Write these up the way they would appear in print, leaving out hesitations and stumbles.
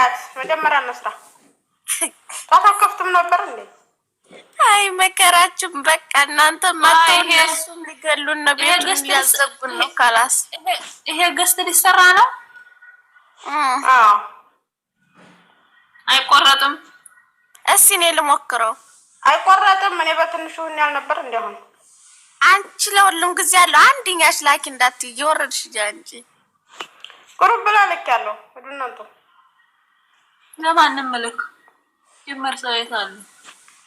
በያት መጀመሪያ እንስራ። ታታከፍቱም ነበር እንዴ? አይ መከራችሁ በቃ እናንተ ማተው እነሱም ሊገሉን ነው። ቤቱን ሊያዘጉን ነው። ካላስ ይሄ ገስት ሊሰራ ነው። አዎ አይቆረጥም። እስኪ እኔ ልሞክረው። አይቆረጥም። እኔ በትንሹ ያል ነበር እንደሆነ አንቺ ለሁሉም ጊዜ ያለው አንድኛሽ ላኪ እንዳትይ እየወረድሽ እንጂ ግሩፕ ብላ ልክ ያለው እናንተ ለማንም መልክ ይመርሰው ይታል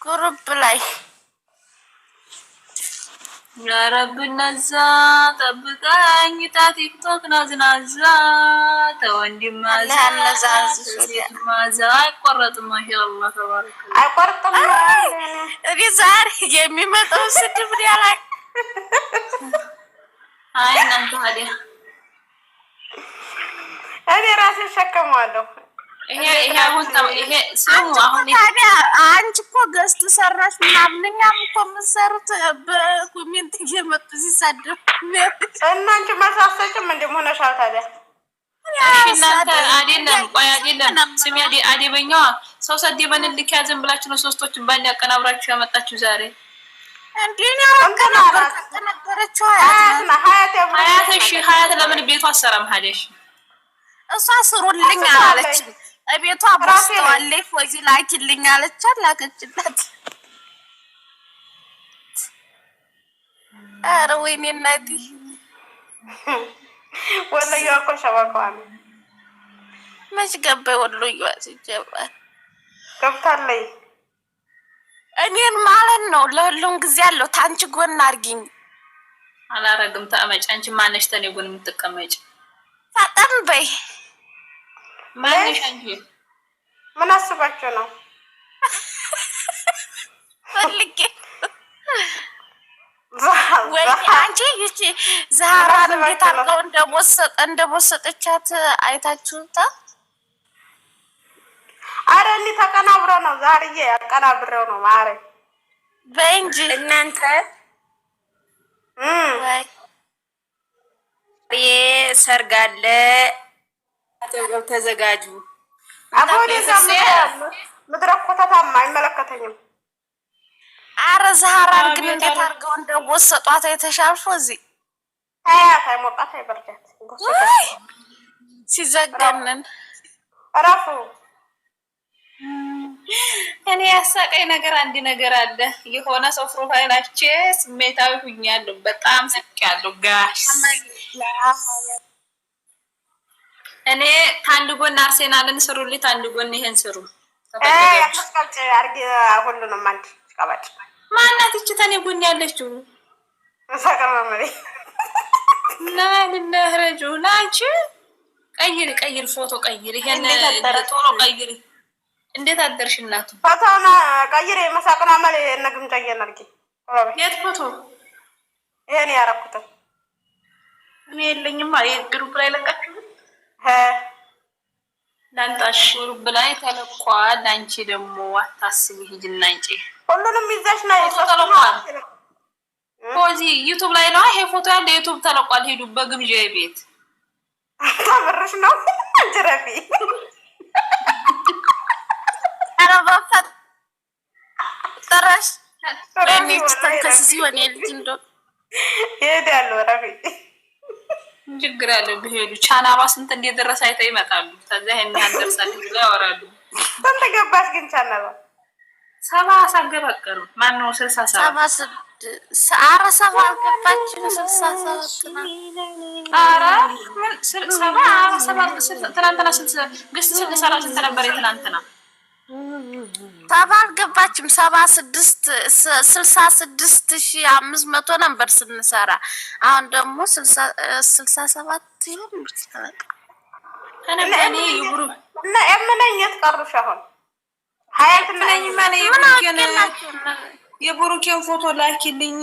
ግሩፕ ላይ ያ ረብ ነዛ ጠብቀኝ ቲክቶክ ናዝናዛ ተወንድማዛ ማዛ አይቆረጥም። ማሻአላህ ተባረከ። አይቆረጥም። እኔ ዛሬ የሚመጣው ስድብ ያላቅ አይ እናንተ ታዲያ እኔ ራሴ ሸከማለሁ። ይሄ አሁን ይሄ ስሙ አሁን ታዲያ አንቺ እኮ ገዝት ሰራሽ ምናምን እኛም እኮ የምትሰሩት በኮሜንት እየመጡ ሲሳደቡ እና አንቺ ማሳሰጭም እንደሆነሻል ታዲያ እናንተ አይደለም ቆይ አይደለም ስሚ አዴበኛዋ ሰው ሰደበን ልክ ያዘን ብላችሁ ነው ሶስቶችን ባንድ ያቀናብራችሁ ያመጣችሁ ዛሬ እንዴና ወከነበረችው ሀያት ለምን ቤቷ አሰራም ሀደሽ እሷ ስሩልኝ አለች። እቤቷ አብራስተዋለች ወዚ ላኪልኝ አለቻት ላከችላት። ኧረ ወይኔ እናቴ ወላሂ እኮ ሸባካዋል መች ገባይ ወሎዬ ሲጀባል ገብታለይ እኔን ማለት ነው። ለሁሉም ጊዜ ያለው ታንቺ ጎን አርጊኝ አላረግም። ታመጭ አንቺ ማነሽ ተኔ ጎን የምትቀመጭ ፈጠን በይ ማነሽ አንቺ ምን አስባችሁ ነው? ፈልጌ ወይ አንቺ ይቺ ዛራን እንዴት አድርገው እንደወሰጠቻት አይታችሁታ? አረ እኔ ተቀናብሮ ነው ዛሬዬ ያቀናብረው ነው ማረ በእንጂ እናንተ ወይ ሰርጋለ ተዘጋጁ። አሁን መድረክ ኮታታማ አይመለከተኝም። አረ ዛራን ግን እንዴት አድርገው እንደወሰጧት አይተሻልፎ እዚህ አይሞቃት አይበርዳት ሲዘገነን አራፉ እኔ ያሳቀኝ ነገር አንድ ነገር አለ። የሆነ ሰው ፕሮፋይላቸው ስሜታዊ ሁኛለሁ። በጣም ስቄያለሁ ጋሽ እኔ ታንድ ጎን አርሴናልን ስሩልኝ፣ ታንድ ጎን ይሄን ስሩ። ያስቀልጭ አርጊ ሁሉንም አንድ ቀባጭ ማናት እቺ ተኔ ጎን ያለችው ሰቀመመሪ ለረጁ ናቺ ቀይር ፎቶ ቀይር፣ ይሄን ቶሎ ቀይር። እንዴት አደርሽ እናቱ? ፎቶና ቀይር መሳቅና ማለ ነገም ታየን አርጊ። የት ፎቶ? ይሄን ያረኩት እኔ የለኝም። ግሩፕ ላይ ለቃችሁ ላንጣሽ ግሩፕ ላይ ተለቋል። አንቺ ደግሞ አታስቢ ሂጂና እንጪ ሁሉንም ይዘሽ ነው ተለቋል። ፎዚ ዩቲዩብ ላይ ነው ይሄ ፎቶ ያለ ዩቲዩብ ተለቋል። ሄዱ በግብዣ ቤት ታብርሽ ነው ጅረፊ አረባፈት ተራሽ ለኔት ተከስሲ ወኔ ልጅ እንዶ ይሄዳሉ ረፊ ችግር አለ ቢሄዱ ቻናባ ስንት እንደደረሰ አይተው ይመጣሉ። ከዛ ይሄን ያንደርሳል ብለው ያወራሉ። ስንት ገባሽ ግን ቻናባ? 70 አሳገበቀሩ ማነው 67 አረ 7 ገባች 67 ነው። አረ ምን 7 ትናንትና ግስት 67 ነበር ትናንትና ታባል ገባችም 76 66500 ነበር ስንሰራ። አሁን ደግሞ 67 ይሁን ምርጥ ከነባኔ ይብሩ እና እምነኝት ቀርሽ አሁን ሀያት ነኝ ማለት የቡሩኬን ፎቶ ላኪልኝ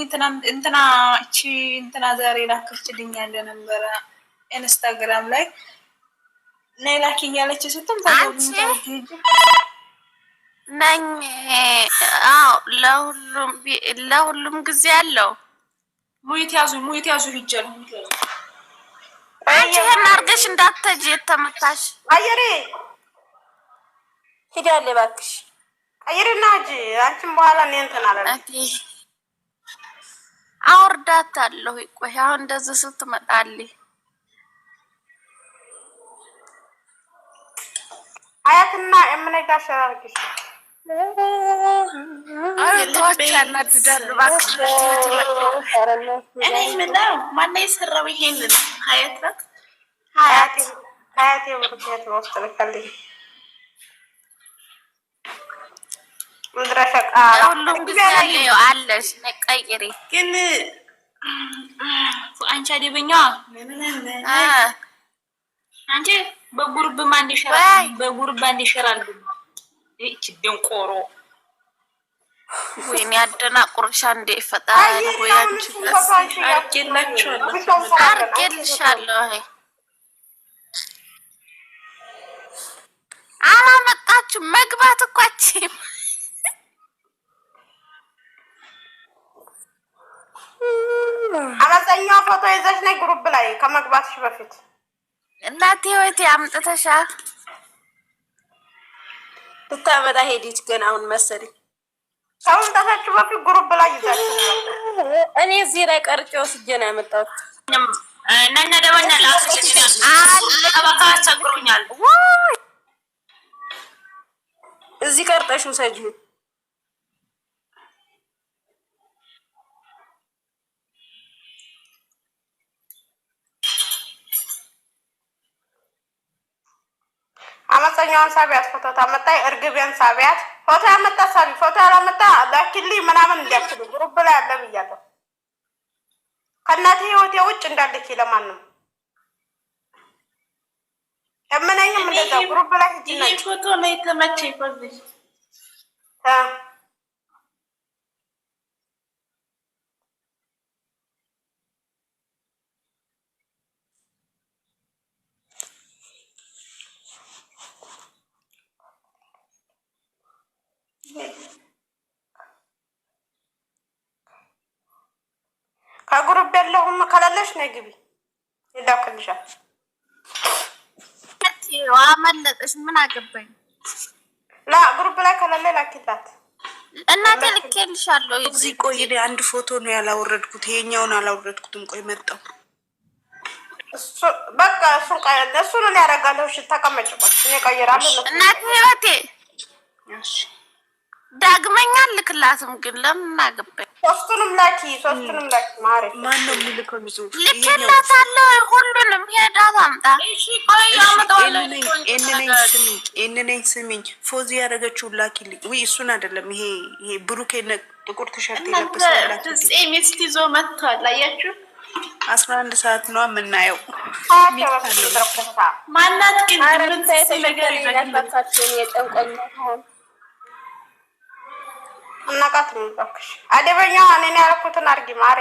እንትና እቺ እንትና ዛሬ ላከችልኝ ያለ ነበር ኢንስታግራም ላይ ነይ ላኪ ያለች ስትም ታውቁ ነኝ። አዎ ለሁሉም ጊዜ አለው። ሙይት ያዙ ይጀል አንቺ አርገሽ እንዳትተጂ የተመታሽ አየሬ ሂዳለ እባክሽ ቀይርና እንጂ አንቺም በኋላ እኔ እንትን አላለም አውርዳታለሁ። ቆይ አሁን እንደዚህ ስትመጣልኝ አያትና እምነጋ ሸራርክሽ አውርታቻና ትደርባክ እኔ ምነው ማን ይሰራው ይሄንን ሀያት ናት ሀያት የምርት ውስጥ ልከልኝ ምድረሻ ሁሉም ጊዜ አለሽ ነቀይሪ ግን አንቺ አደበኛ አንቺ በጉርብ ማን ይሸራል በጉርብ አንድ ይሸራል እቺ ደንቆሮ ወይኔ አደናቁርሻ እንደ ፈጣሪ ወይ አንቺ አርቄልሻለሁ አላመጣችሁ መግባት እኮ አትችይም አመፀኛው ፎቶ ይዘሽ ነይ ግሩፕ ላይ ከመግባትሽ በፊት እናቴ ወይቴ አምጥተሻ ልታመጣ ሄዲች ገና አሁን መሰለኝ ከመምጣታችሁ በፊት ግሩፕ ላይ ይዘሽ እኔ እዚህ ላይ ቀርጬ ወስጄ ነው ያመጣሁት እናና ደወና ላክልኝ አባካ አስቸግሮኛል እዚህ ቀርጠሽው ሰጂው አመፀኛውን ሳቢያት ፎቶ ታመጣይ እርግቢያን ሳቢያት ፎቶ ያመጣ ሳቢ ፎቶ ያላመጣ ላኪልኝ ምናምን እንዲያክሉ ግሩፕ ላይ አለ ብያለሁ ከእናቴ ህይወቴ ውጭ እንዳልክ ለማንም እምነኝም እንደዛ ግሩፕ ላይ ይሄ ፎቶ ነው የተመቸኝ ፎቶሽ ከግሩፕ ያለሁም ከላለሽ ነይ ግቢ ይላክልሻል አመለጠሽ ምን አገባኝ ላ ግሩፕ ላይ ከላለ ላኪላት እናቴ ልኬልሻለሁ እዚህ ቆይ አንድ ፎቶ ነው ያላወረድኩት ይሄኛውን አላወረድኩትም ቆይ መጣው እሱ በቃ እሱ ነው ያደርጋለሁ እሺ ተቀመጭበት እኔ ቀይራለሁ እናቴ ህይወቴ እሺ ዳግመኛ ልክላትም ግን ለምን አገባኝ ሶስቱንም ላኪ ማሪ ማን ነው የሚልከው ብዙ ልክላታለሁ ሁሉንም ሄዳ ታምጣ እሺ ቆይ አመጣዋለሁ እነነኝ ስሚኝ ፎዚ ያደረገችው ላኪልኝ ወይ እሱን አይደለም ይሄ ብሩኬ ጥቁር ቲሸርት ይለብሳል ሚስት ይዞ መጥቷል አያችሁ 11 ሰዓት ነው የምናየው ማናት ግን ምን ነገር ይላልታችሁ የጨንቆኝ ነው እናቃት ነው ባክሽ አደበኛ እኔን ያልኩትን አርጊ ማሪ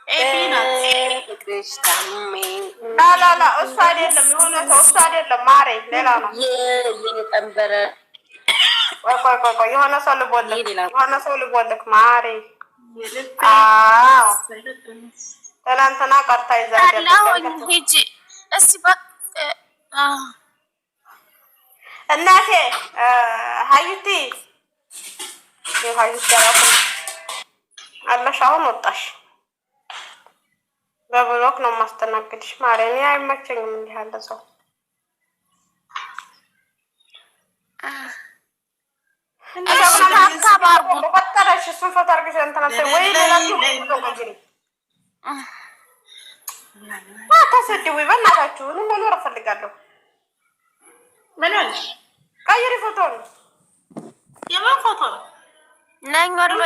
ኤቢና ላ እሱ አይደለም የሆነ ሰው እሱ አይደለም ማሪ ሌላ ነው የጠንበረ ቆይ የሆነ ሰው ልቦልክ ማሪ አዎ ትናንትና ቀርታ ይዛለሁ ሂጂ እስቲ በቃ እናቴ ሀዩቲ የሀዩቲ አለሽ አሁን ወጣሽ በብሎክ ነው ማስተናገድሽ ማርያም አይመቸኝም እንዲህ ያለ ሰው በቀጠረሽ እሱን ፎቶ አድርገሽ እንትን ወይ ሌላችሁ አታሰድቡ በእናታችሁ እኔ መኖር እፈልጋለሁ ምን አለሽ ቀይሪ ፎቶ ነው የማን ፎቶ ነው ነኝ ወሎ